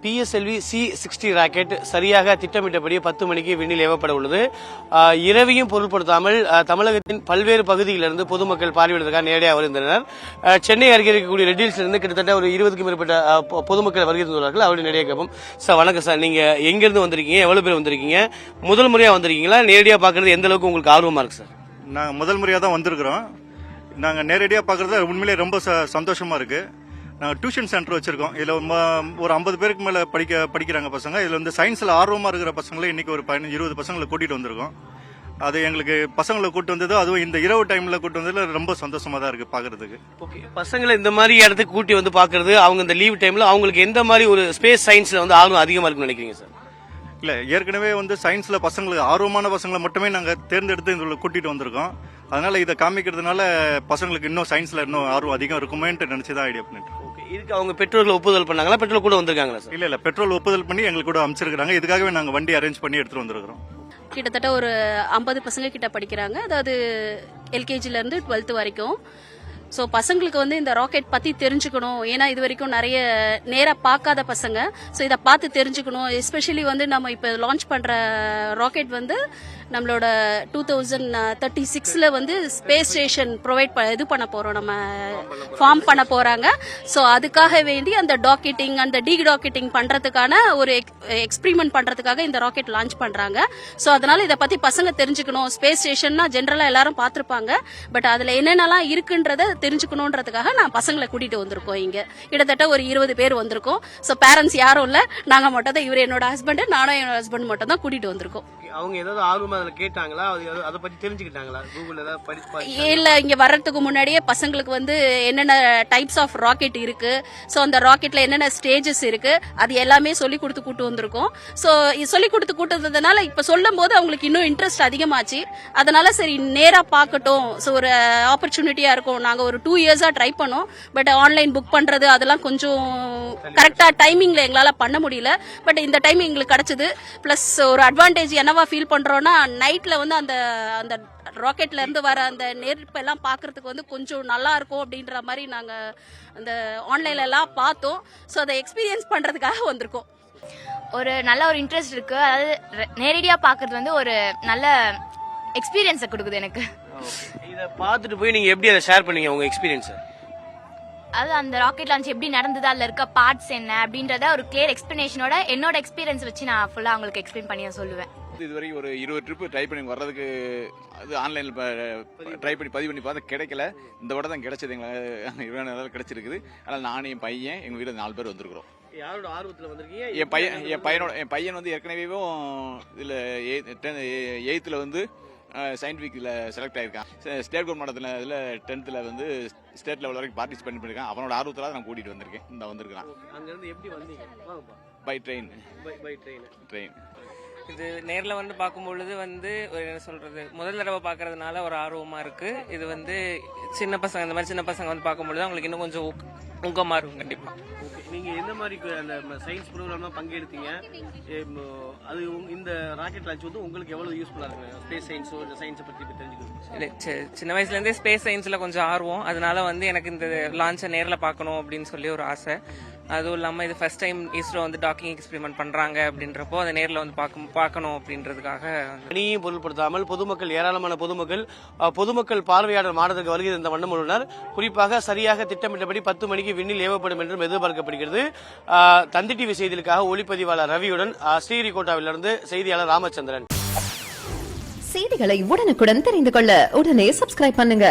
PSLV C60 rocket சரியாக திட்டமிட்டபடி 10 மணிக்கு விண்ணில் ஏவப்பட உள்ளது. இரவையும் பொருட்படுத்தாமல் தமிழகத்தின் பல்வேறு பகுதிகளிலிருந்து பொதுமக்கள் பார்வையிடுவதற்காக நேரடியாக வருகின்றனர். சென்னை அருகே இருக்கக்கூடிய ரெட்டில்ஸிலிருந்து கிட்டத்தட்ட ஒரு 20க்கும் மேற்பட்ட பொதுமக்கள் வருகை தந்துள்ளார்கள். அவருடைய நேரடியாக கேட்போம். சார் வணக்கம் சார், நீங்க எங்கிருந்து வந்திருக்கீங்க, எவ்வளவு பேர் வந்திருக்கீங்க, முதல் முறையா வந்திருக்கீங்களா, நேரடியாக பாக்குறது எந்த அளவுக்கு உங்களுக்கு ஆர்வமா இருக்கு சார்? நாங்கள் முதல் முறையாக தான் வந்திருக்கிறோம். நாங்கள் நேரடியாக பார்க்குறது உண்மையிலே ரொம்ப சந்தோஷமாக இருக்குது. நாங்கள் டியூஷன் சென்டர் வச்சுருக்கோம். இதில் ஒரு 50 பேருக்கு மேலே படிக்கிறாங்க பசங்க. இதில் வந்து சயின்ஸில் ஆர்வமாக இருக்கிற பசங்களே இன்றைக்கி ஒரு 15-20 பசங்களை கூட்டிகிட்டு வந்திருக்கோம். அது எங்களுக்கு பசங்களை கூட்டு வந்தது, அதுவும் இந்த இரவு டைமில் கூட்டு வந்ததில் ரொம்ப சந்தோஷமாக தான் இருக்குது பார்க்குறதுக்கு. ஓகே, பசங்களை இந்த மாதிரி இடத்துக்கு கூட்டி வந்து பார்க்குறது, அவங்க இந்த லீவ் டைமில் அவங்களுக்கு எந்த மாதிரி ஒரு ஸ்பேஸ் சயின்ஸில் வந்து ஆர்வம் அதிகமாக இருக்குன்னு நினைக்கிறீங்க சார்? இல்லை, ஏற்கனவே வந்து சயின்ஸில் பசங்களுக்கு ஆர்வமான பசங்களை மட்டுமே நாங்கள் தேர்ந்தெடுத்து இதில் கூட்டிகிட்டு வந்திருக்கோம். அதனால இதை காமிக்கிறதுனால பசங்களுக்கு இன்னும் சயின்ஸில் இன்னும் ஆர்வம் அதிகம் இருக்குமேன்ட்டு நினச்சி தான் ஐடியா பண்ணிட்டு. ஓகே, இதுக்கு அவங்க பெற்றோர்கள் ஒப்புதல் பண்ணாங்களா, பெற்றோர் கூட வந்திருக்காங்களா சார்? இல்லை, பெட்ரோல் ஒப்புதல் பண்ணி எங்களுக்கு கூட அமைச்சிருக்காங்க. இதுக்காகவே நாங்கள் வண்டி அரேஞ்ச் பண்ணி எடுத்துகிட்டு வந்திருக்கிறோம். கிட்டத்தட்ட ஒரு 50 பசங்க கிட்ட படிக்கிறாங்க. அதாவது LKGல இருந்து 12th வரைக்கும். ஸோ பசங்களுக்கு வந்து இந்த ராக்கெட் பற்றி தெரிஞ்சுக்கணும். ஏன்னா இது வரைக்கும் நிறைய நேராக பார்க்காத பசங்க. ஸோ இதை பார்த்து தெரிஞ்சுக்கணும். எஸ்பெஷலி வந்து நம்ம இப்போ லான்ச் பண்ணுற ராக்கெட் வந்து நம்மளோட 2036ல் வந்து ஸ்பேஸ் ஸ்டேஷன் இது பண்ண போகிறோம், நம்ம ஃபார்ம் பண்ண போகிறாங்க. ஸோ அதுக்காக வேண்டி அந்த டாக்கெட்டிங், அந்த டாக்கெட்டிங் பண்ணுறதுக்கான ஒரு எக்ஸ்பிரிமெண்ட் பண்ணுறதுக்காக இந்த ராக்கெட் லான்ச் பண்ணுறாங்க. ஸோ அதனால இதை பற்றி பசங்க தெரிஞ்சுக்கணும். ஸ்பேஸ் ஸ்டேஷன்னா ஜென்ரலாக எல்லாரும் பார்த்துருப்பாங்க. பட் அதில் என்னென்னலாம் இருக்குன்றத தெரிஞ்சுக்கணுன்றதுக்காக நான் பசங்களை கூட்டிட்டு வந்திருக்கோம். இங்க கிட்டத்தட்ட ஒரு 20 பேர் வந்திருக்கோம். ஸோ பேரண்ட்ஸ் யாரும் இல்ல, நாங்க மட்டும் தான். இவர் என்னோட ஹஸ்பண்ட், நானும் என்னோட ஹஸ்பண்ட் மட்டும் தான் கூட்டிட்டு வந்திருக்கோம். அவங்க ஏதாவது ஆர்வமா அதுல கேட்டாங்களா, அதை பத்தி தெரிஞ்சுக்கிட்டாங்களா, கூகுள்ல ஏதாவது படிச்சு? இல்ல, இங்க வர்றதுக்கு முன்னாடியே பசங்களுக்கு வந்து என்னென்ன டைப்ஸ் ஆஃப் ராக்கெட் இருக்கு, ஸோ அந்த ராக்கெட்ல என்னென்ன ஸ்டேஜஸ் இருக்கு, அது எல்லாமே சொல்லி கொடுத்து கூட்டு வந்திருக்கோம். ஸோ சொல்லி கொடுத்து கூட்டு வந்ததுனால இப்ப சொல்லும் போது அவங்களுக்கு இன்னும் இன்ட்ரெஸ்ட் அதிகமாச்சு. அதனால சரி நேரா பார்க்கட்டும், ஸோ ஒரு ஆப்பர்ச்சுனிட்டியா இருக்கும். நாங்க ஒரு 2 இயர்ஸா ட்ரை பண்ணோம். பட் ஆன்லைன் புக் பண்றது அதெல்லாம் கொஞ்சம் கரெக்டா டைமிங்ல எங்களால பண்ண முடியல. பட் இந்த டைம் எங்களுக்கு கிடைச்சது. பிளஸ் ஒரு அட்வான்டேஜ் என்னவா ஃபீல் பண்றோம்னா, நைட்ல வந்து அந்த ராக்கெட்ல இருந்து வர அந்த நெருப்பு எல்லாம் பாக்குறதுக்கு வந்து கொஞ்சம் நல்லா இருக்கும் அப்படின்ற மாதிரி நாங்க அந்த ஆன்லைன்ல எல்லாம் பார்த்தோம். ஸோ அதை எக்ஸ்பீரியன்ஸ் பண்றதுக்காக வந்திருக்கோம். ஒரு நல்ல ஒரு இன்ட்ரெஸ்ட் இருக்கு. அதாவது நேரடியா பாக்குறது வந்து ஒரு நல்ல எக்ஸ்பீரியன்ஸை கொடுக்குது எனக்கு. இதை பார்த்துட்டு போய் நீங்க எப்படி அதை ஷேர் பண்ணீங்க உங்க எக்ஸ்பீரியன்ஸ்? அது அந்த ராக்கெட் லான்ச் எப்படி நடந்தது, அதுல இருக்க பார்ட்ஸ் என்ன அப்படின்றத ஒரு கிளியர் எக்ஸ்பிளனேஷனோட என்னோட எக்ஸ்பீரியன்ஸ் வச்சு நான் ஃபுல்லா உங்களுக்கு எக்ஸ்பிளைன் பண்ணி சொல்லுவேன். இதுவரைக்கும் ஒரு 20 ட்ரிப் ட்ரை பண்ணி வர்றதுக்கு அது ஆன்லைனில் ட்ரை பண்ணி பதிவு பண்ணி பார்த்தா கிடைக்கல. இந்த வடை தான் கிடைச்சது, எங்களுக்கு கிடைச்சிருக்குது. அதனால் நானும் என் பையன், எங்கள் வீட்டில் 4 பேர் வந்திருக்கிறோம். யாரோட ஆர்வத்தில் வந்திருக்கீங்க? என் பையன் வந்து ஏற்கனவேவும் இதில் 8th வந்து சயின்டிஃபிக்கில் செலக்ட் ஆகிருக்கான். ஸ்டேட் கவர்மெண்ட் இதில் 10th வந்து ஸ்டேட் லெவல் வரைக்கும் பார்ட்டிசிபேட் பண்ணியிருக்கான். அவனோட ஆர்வத்தில் நான் கூட்டிகிட்டு வந்திருக்கேன். இந்த வந்திருக்கான். அங்கேருந்து எப்படி வந்தீங்க? By train. இது நேரில் வந்து பார்க்கும்பொழுது வந்து என்ன சொல்றது, முதல் தடவை பார்க்கறதுனால ஒரு ஆர்வமா இருக்கு. இது வந்து சின்ன பசங்க, இந்த மாதிரி சின்ன பசங்க வந்து பார்க்கும்பொழுது அவங்களுக்கு இன்னும் கொஞ்சம் ஊக்கமா இருக்கும். கண்டிப்பா. நீங்க எந்த மாதிரி அந்த சயின்ஸ் ப்ரோக்ராம்ல பங்கெடுத்தீங்க? அது இந்த ராக்கெட் லான்ச் வந்து உங்களுக்கு எவ்வளவு யூஸ்ஃபுல்லா இருக்கு? ஸ்பேஸ் சயின்ஸோ இந்த சயின்ஸை பத்தி தெரிஞ்சுக்கணும். சின்ன வயசுல இருந்தே ஸ்பேஸ் சயின்ஸ்ல கொஞ்சம் ஆர்வம். அதனால வந்து எனக்கு இந்த லான்ச்சை நேரில் பார்க்கணும் அப்படின்னு சொல்லி ஒரு ஆசை. அதுவும் இல்லாமல் இது ஃபர்ஸ்ட் டைம் இஸ்ரோ வந்து டாக்கிங் எக்ஸ்பெரிமெண்ட் பண்ணுறாங்க அப்படின்றப்போ அதை நேரில் வந்து பார்க்கணும் அப்படின்றதுக்காக. பணியையும் பொருட்படுத்தாமல் பொதுமக்கள், ஏராளமான பொதுமக்கள் பார்வையாளர் மாடத்திற்கு வருகை இந்த வண்ணம் உள்ளனர். குறிப்பாக சரியாக திட்டமிட்டபடி 10 மணிக்கு விண்ணில் ஏவப்படும் என்றும் எதிர்பார்க்கப்படுகிறது. தந்தி டிவி செய்திகளுக்காக ஒளிப்பதிவாளர் ரவியுடன் ஸ்ரீஹரிகோட்டாவிலிருந்து செய்தியாளர் ராமச்சந்திரன். செய்திகளை உடனுக்குடன் தெரிந்து கொள்ள உடனே சப்ஸ்கிரைப் பண்ணுங்க.